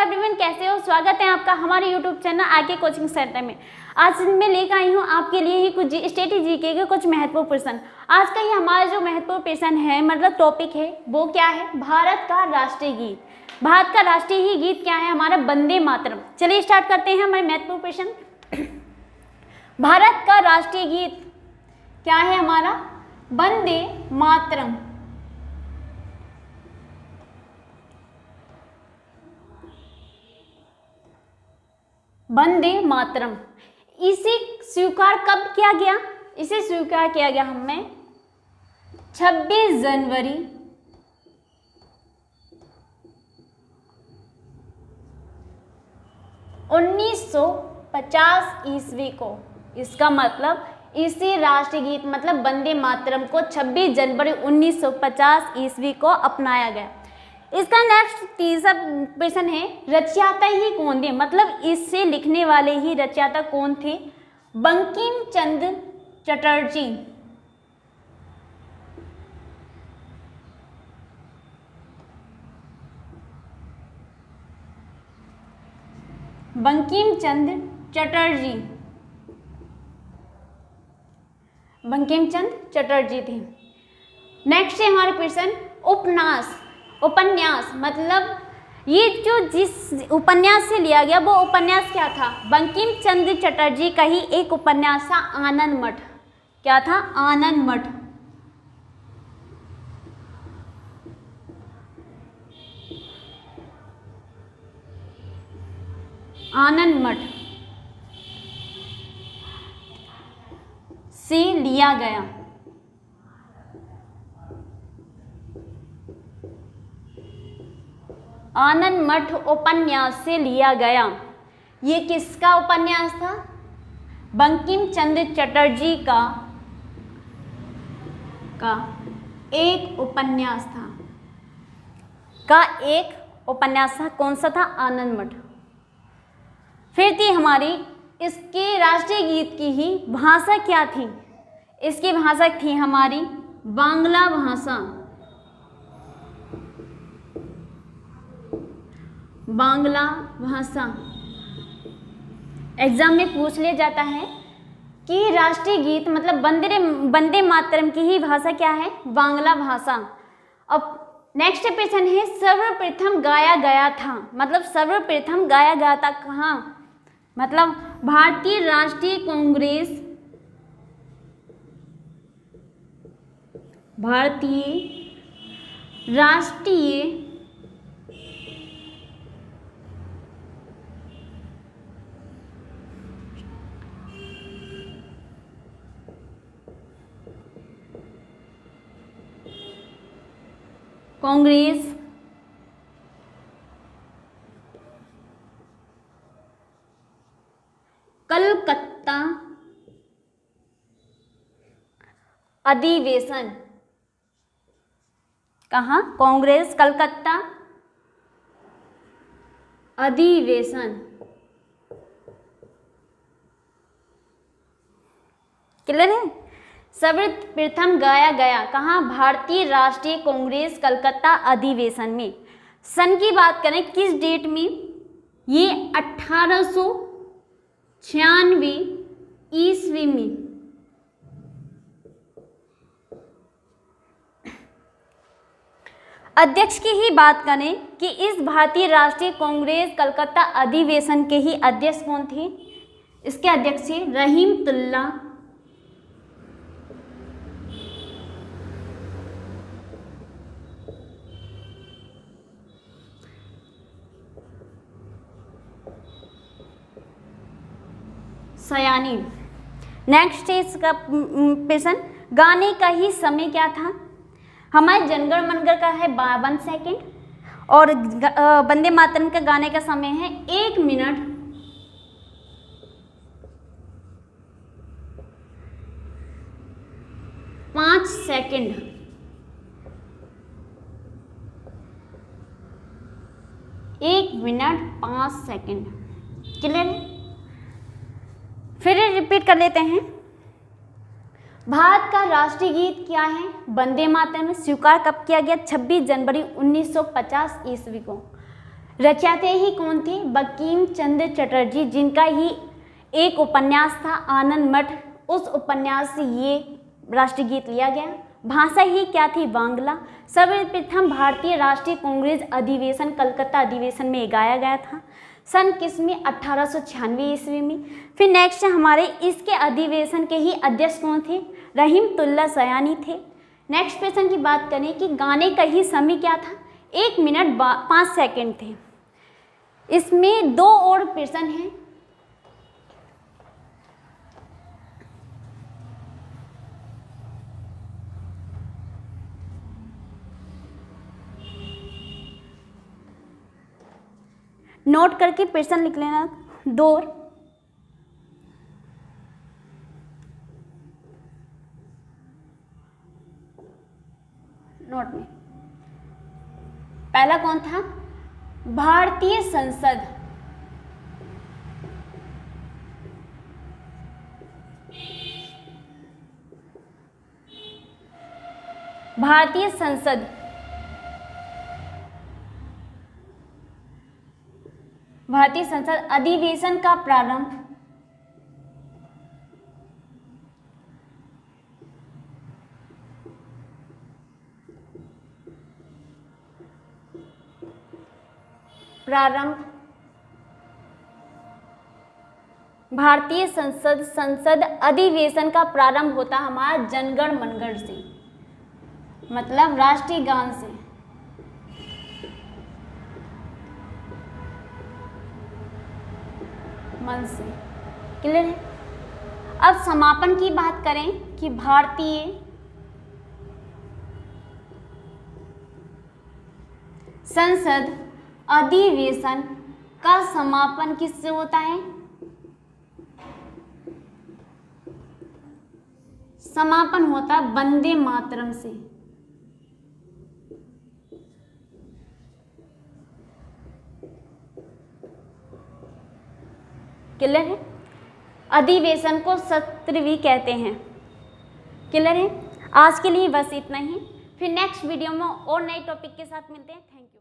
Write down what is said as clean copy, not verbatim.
Everyone, कैसे हो? स्वागत है आपका हमारे यूट्यूब चैनल आके कोचिंग सेंटर में। आज मैं लेकर आई हूँ आपके लिए ही कुछ स्टेट जीके के कुछ महत्वपूर्ण प्रश्न। आज का ये हमारा जो महत्वपूर्ण प्रश्न है, मतलब टॉपिक है, वो क्या है? भारत का राष्ट्रीय गीत। भारत का राष्ट्रीय गीत क्या है? हमारा वंदे मातरम। चलिए स्टार्ट करते हैं हमारे महत्वपूर्ण प्रश्न। भारत का राष्ट्रीय गीत क्या है? हमारा वंदे मातरम। वंदे मातरम। इसे स्वीकार कब किया गया? इसे स्वीकार किया गया हमें 26 जनवरी 1950 ईस्वी को। इसका मतलब इसी राष्ट्रीय गीत मतलब वंदे मातरम को 26 जनवरी 1950 ईस्वी को अपनाया गया। इसका नेक्स्ट तीसरा प्रश्न है, रचयिता ही कौन थे? मतलब इससे लिखने वाले ही रचयिता कौन थे? बंकिम चंद्र चटर्जी। बंकिम चंद्र चटर्जी। बंकिम चंद्र चटर्जी थे। नेक्स्ट है हमारे प्रश्न, उपन्यास मतलब ये जो जिस उपन्यास से लिया गया वो उपन्यास क्या था? बंकिम चंद्र चटर्जी का ही एक उपन्यास था आनंद मठ। क्या था? आनंद मठ। आनंद मठ से लिया गया। आनंद मठ उपन्यास से लिया गया। ये किसका उपन्यास था? बंकिम चंद्र चटर्जी का एक उपन्यास था। कौन सा था? आनंद मठ। फिर थी हमारी, इसके राष्ट्रीय गीत की ही भाषा क्या थी? इसकी भाषा थी हमारी बांग्ला भाषा। बांग्ला भाषा। एग्जाम में पूछ लिया जाता है कि राष्ट्रीय गीत मतलब वंदे मातरम की ही भाषा क्या है? बांग्ला भाषा। अब नेक्स्ट प्रश्न है, सर्वप्रथम गाया गया था। मतलब सर्वप्रथम गाया गया था कहाँ? मतलब भारतीय राष्ट्रीय कांग्रेस कलकत्ता अधिवेशन। कहाँ? कांग्रेस कलकत्ता अधिवेशन। क्लियर है? सर्वप्रथम गाया गया कहाँ? भारतीय राष्ट्रीय कांग्रेस कलकत्ता अधिवेशन में। सन की बात करें, किस डेट में? ये 1896 ईस्वी में। अध्यक्ष की ही बात करें कि इस भारतीय राष्ट्रीय कांग्रेस कलकत्ता अधिवेशन के ही अध्यक्ष कौन थे? इसके अध्यक्ष थे रहीमतुल्ला सयानी। नेक्स्ट है इसका प्रश्न, गाने का ही समय क्या था? हमारे जनगण मनगढ़ का है 52 सेकेंड और वंदे मातरम का गाने का समय है 1 minute 5 second. 1 minute 5 second. Clear? फिर रिपीट कर लेते हैं। भारत का राष्ट्रीय गीत क्या है? वंदे मातरम। स्वीकार कब किया गया? 26 जनवरी 1950 ईस्वी को। रचयिता ही कौन थे? बंकिम चंद्र चटर्जी, जिनका ही एक उपन्यास था आनंद मठ, उस उपन्यास से ये राष्ट्रगीत लिया गया। भाषा ही क्या थी? बांग्ला। सर्वप्रथम भारतीय राष्ट्रीय कांग्रेस अधिवेशन कलकत्ता अधिवेशन में गाया गया था। सन किस में? 1896 ईस्वी में। फिर नेक्स्ट हमारे इसके अधिवेशन के ही अध्यक्ष कौन थे? रहीमतुल्लाह सयानी थे। नेक्स्ट क्वेश्चन की बात करें कि गाने का ही समय क्या था? 1 मिनट 5 सेकेंड थे। इसमें 2 और प्रश्न हैं। नोट करके प्रश्न लिख लेना 2। नोट में पहला कौन था? भारतीय संसद। भारतीय संसद भारतीय संसद अधिवेशन का प्रारंभ भारतीय संसद अधिवेशन का प्रारंभ होता हमारा जनगण मनगढ़ से, मतलब राष्ट्रीय गान से। मन से क्लियर है। अब समापन की बात करें कि भारतीय संसद अधिवेशन का समापन किससे होता है? समापन होता है वंदे मातरम से। क्लियर है। अधिवेशन को सत्र भी कहते हैं। क्लियर है। आज के लिए बस इतना ही। फिर नेक्स्ट वीडियो में और नए टॉपिक के साथ मिलते हैं। Thank you.